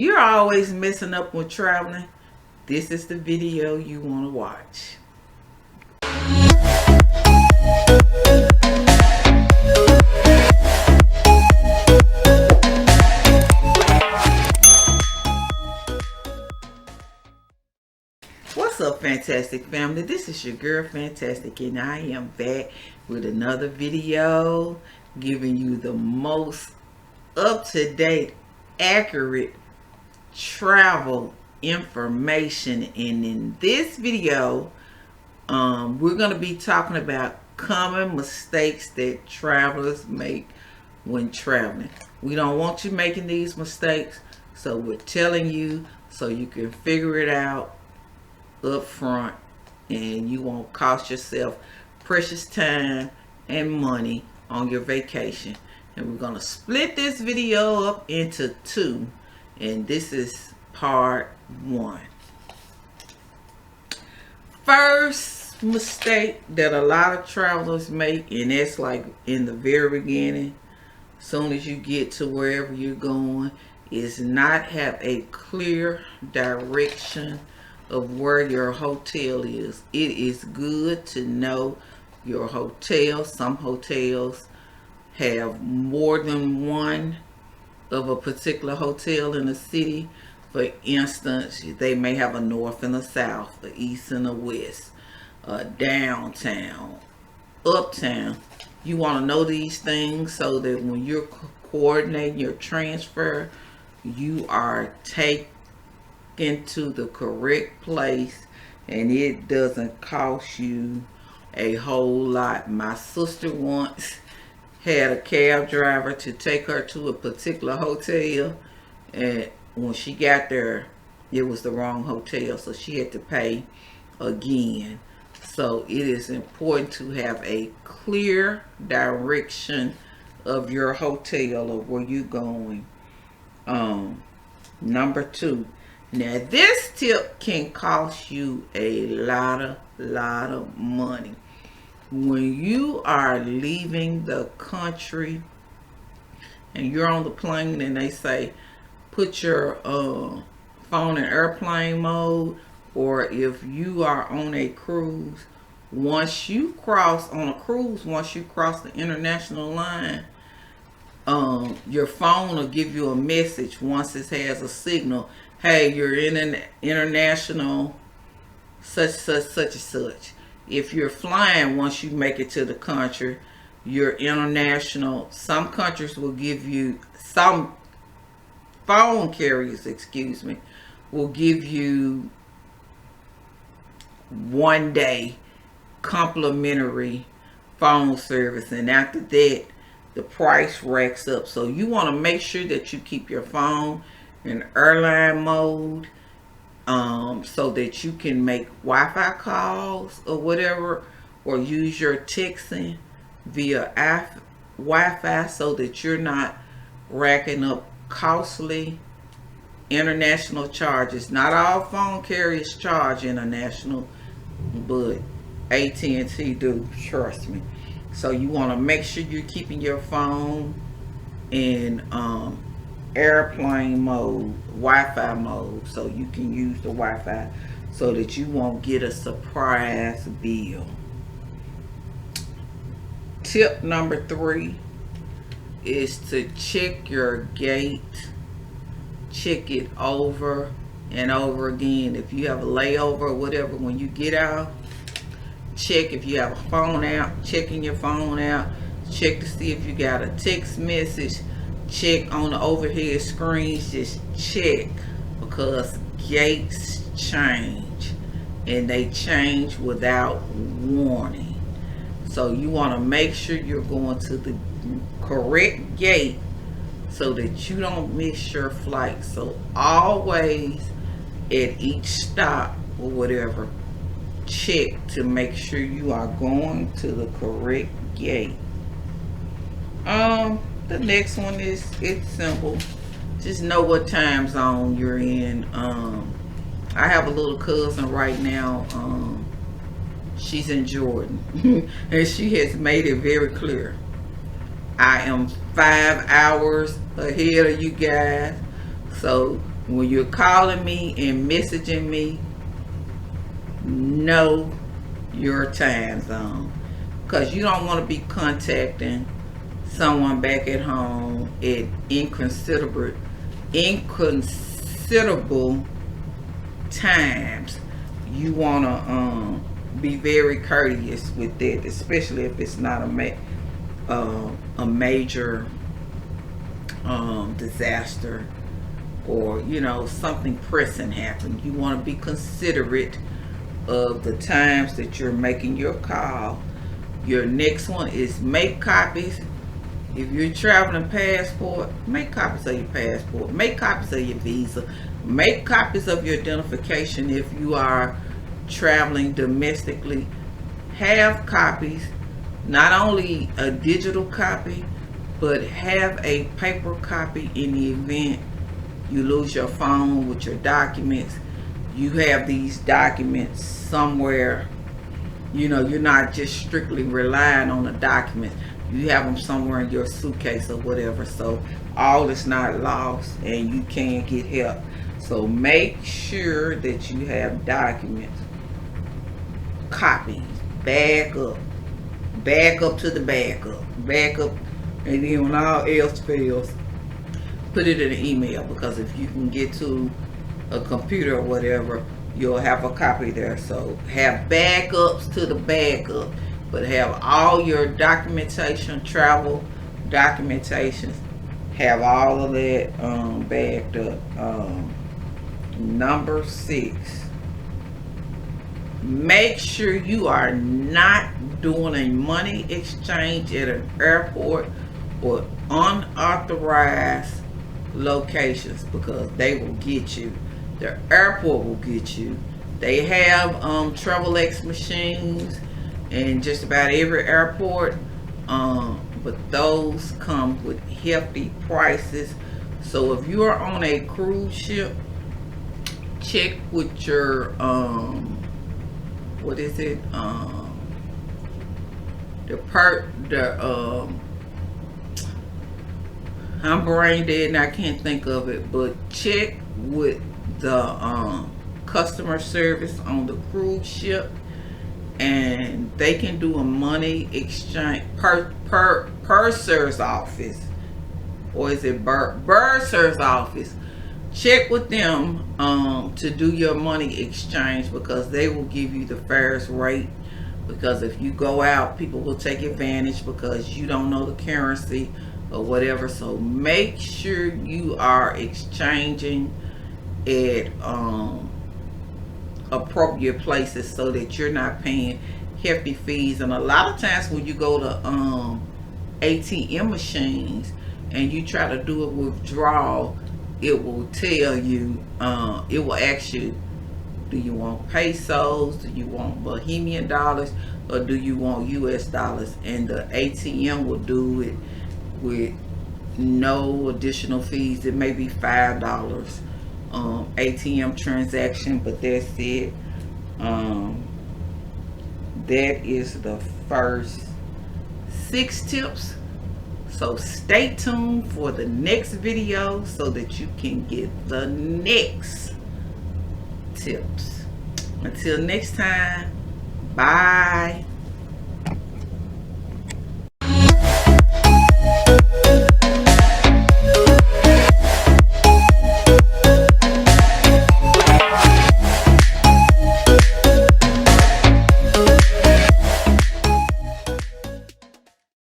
You're always messing up when traveling. This is the video you want to watch. What's up, Fantastic family? This is your girl Fantastic, and I am back with another video giving you the most up-to-date, accurate travel information. And in this video, we're going to be talking about common mistakes that travelers make when traveling. We don't want you making these mistakes, so we're telling you so you can figure it out up front and you won't cost yourself precious time and money on your vacation. And we're going to split this video up into two, and this is part one. First mistake that a lot of travelers make, and that's like in the very beginning, soon as you get to wherever you're going, is not have a clear direction of where your hotel is. It is good to know your hotel. Some hotels have more than one of a particular hotel in a city. For instance, they may have a north and a south, a east and a west, a downtown, uptown. You want to know these things so that when you're coordinating your transfer, you are taking to the correct place and it doesn't cost you a whole lot. My sister once had a cab driver to take her to a particular hotel, and when she got there it was the wrong hotel, so she had to pay again. So it is important to have a clear direction of your hotel or where you're going. Number two, now this tip can cost you a lot of money. When you are leaving the country and you're on the plane and they say put your phone in airplane mode, or if you are on a cruise, once you cross the international line, your phone will give you a message once it has a signal. Hey, you're in an international such and such. If you're flying, once you make it to the country, you're international. Some countries will give you, some phone carriers, will give you 1 day complimentary phone service, and after that the price racks up. So you want to make sure that you keep your phone in airline mode, so that you can make Wi-Fi calls or whatever, or use your texting via Wi-Fi, so that you're not racking up costly international charges. Not all phone carriers charge international, but AT&T do, trust me. So you want to make sure you're keeping your phone in airplane mode, Wi-Fi mode, so you can use the Wi-Fi so that you won't get a surprise bill. Tip number three is to check your gate. Check it over and over again. If you have a layover or whatever, when you get out, check if you have a phone out, checking your phone out, check to see if you got a text message, check on the overhead screens, just check, because gates change and they change without warning. So you want to make sure you're going to the correct gate so that you don't miss your flight. So always at each stop or whatever, check to make sure you are going to the correct gate. The next one is, it's simple. Just know what time zone you're in. I have a little cousin right now. She's in Jordan and she has made it very clear. I am 5 hours ahead of you guys. So when you're calling me and messaging me, know your time zone, because you don't want to be contacting someone back at home at inconsiderable times. You want to be very courteous with that, especially if it's not a major disaster, or something pressing happened. You want to be considerate of the times that you're making your call. Your next one is make copies. If you're traveling passport, make copies of your passport, make copies of your visa, make copies of your identification. If you are traveling domestically, have copies, not only a digital copy, but have a paper copy in the event you lose your phone with your documents. You have these documents somewhere. You're not just strictly relying on the documents. You have them somewhere in your suitcase or whatever, so all is not lost and you can get help. So make sure that you have documents, copies, back up to the backup, and then when all else fails, put it in an email, because if you can get to a computer or whatever, you'll have a copy there. So have backups to the backup, but have all your documentation, travel documentation, have all of that backed up. Number 6, make sure you are not doing a money exchange at an airport or unauthorized locations, because they will get you. The airport will get you. They have Travelex machines in just about every airport, but those come with hefty prices. So if you are on a cruise ship, check with your I'm brain dead and I can't think of it, but check with the customer service on the cruise ship, and they can do a money exchange. Purser's office, or is it Bursar's office? Check with them to do your money exchange, because they will give you the fairest rate. Because if you go out, people will take advantage because you don't know the currency or whatever. So make sure you are exchanging at appropriate places, so that you're not paying hefty fees. And a lot of times when you go to ATM machines and you try to do a withdrawal, it will tell you, it will ask you, do you want pesos, do you want Bohemian dollars, or do you want US dollars? And the ATM will do it with no additional fees. It may be $5 ATM transaction, but that's it. That is the first 6 tips. So stay tuned for the next video so that you can get the next tips. Until next time, bye.